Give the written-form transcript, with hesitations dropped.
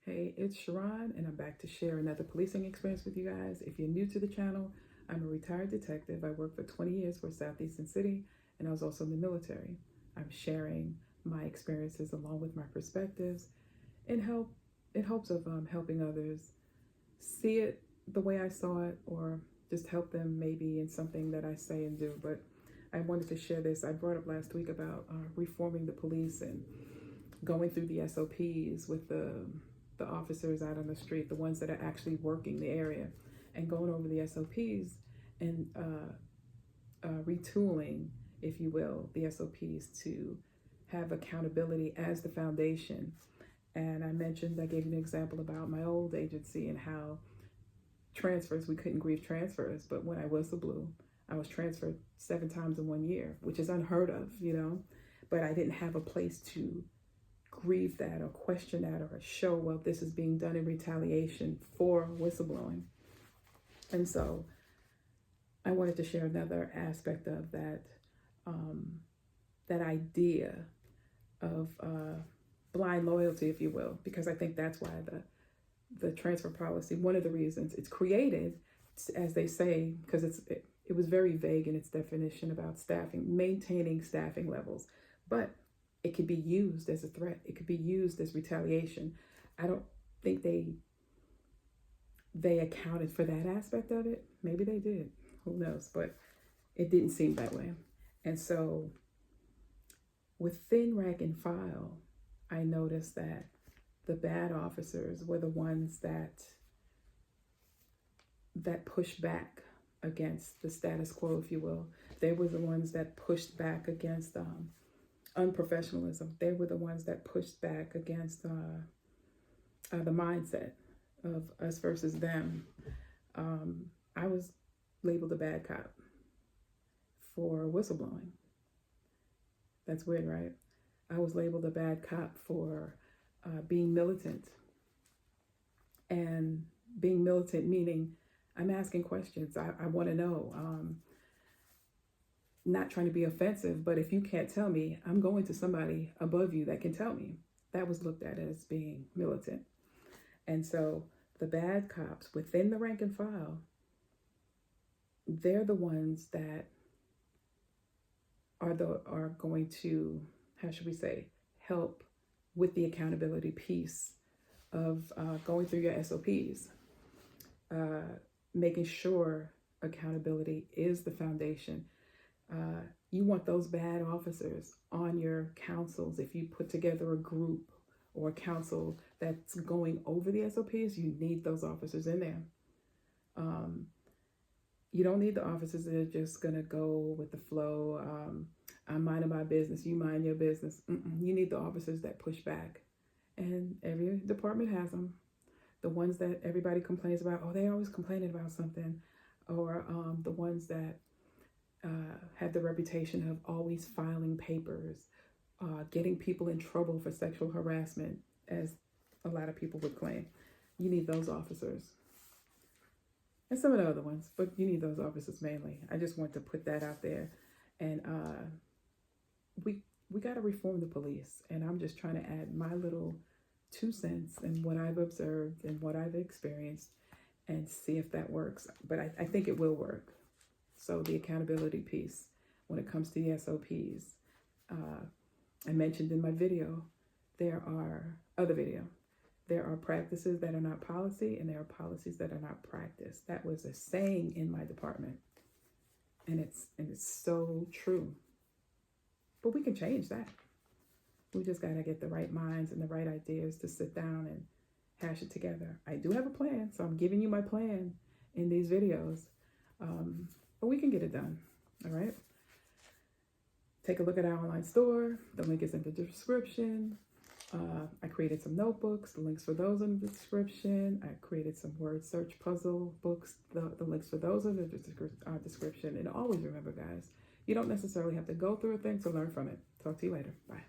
Hey, it's Sharon, and I'm back to share another policing experience with you guys. If you're new to the channel, I'm a retired detective. I worked for 20 years for Southeastern City, and I was also in the military. I'm sharing my experiences along with my perspectives in hopes of helping others see it the way I saw it, or just help them maybe in something that I say and do. But I wanted to share this. I brought up last week about reforming the police and going through the SOPs with the officers out on the street, the ones that are actually working the area, and going over the SOPs and retooling, if you will, the SOPs to have accountability as the foundation. And I gave you an example about my old agency and how transfers, we couldn't grieve transfers, but when I was the blue, I was transferred 7 times in 1 year, which is unheard of, but I didn't have a place to grieve that or question that or show, well, this is being done in retaliation for whistleblowing. And so I wanted to share another aspect of that, that idea of blind loyalty, if you will, because I think that's why the transfer policy, one of the reasons it's created, as they say, because it was very vague in its definition about staffing, maintaining staffing levels, but it could be used as a threat. It could be used as retaliation. I don't think they accounted for that aspect of it. Maybe they did, who knows, but it didn't seem that way. And so within rank and file, I noticed that the bad officers were the ones that pushed back against the status quo, if you will. They were the ones that pushed back against unprofessionalism. They were the ones that pushed back against the mindset of us versus them. I was labeled a bad cop for whistleblowing. That's weird, right? I was labeled a bad cop for being militant. And being militant meaning I'm asking questions. I want to know. Not trying to be offensive, but if you can't tell me, I'm going to somebody above you that can tell me. That was looked at as being militant. And so the bad cops within the rank and file, they're the ones that are going to, how should we say, help with the accountability piece of going through your SOPs, making sure accountability is the foundation. You want those bad officers on your councils. If you put together a group or a council that's going over the SOPs, you need those officers in there. You don't need the officers that are just going to go with the flow. I'm minding my business, you mind your business. You need the officers that push back. And every department has them. The ones that everybody complains about, oh, they always complaining about something. Or the ones that have the reputation of always filing papers, getting people in trouble for sexual harassment, as a lot of people would claim. You need those officers. And some of the other ones, but you need those officers mainly. I just want to put that out there. And we got to reform the police. And I'm just trying to add my little 2 cents and what I've observed and what I've experienced and see if that works. But I think it will work. So the accountability piece when it comes to the SOPs, I mentioned in my video, there are practices that are not policy and there are policies that are not practice. That was a saying in my department. And it's so true. But we can change that. We just got to get the right minds and the right ideas to sit down and hash it together. I do have a plan, so I'm giving you my plan in these videos. But we can get it done, all right? Take a look at our online store. The link is in the description. I created some notebooks. The links for those in the description. I created some word search puzzle books. The links for those are in the description. And always remember, guys, you don't necessarily have to go through a thing to learn from it. Talk to you later. Bye.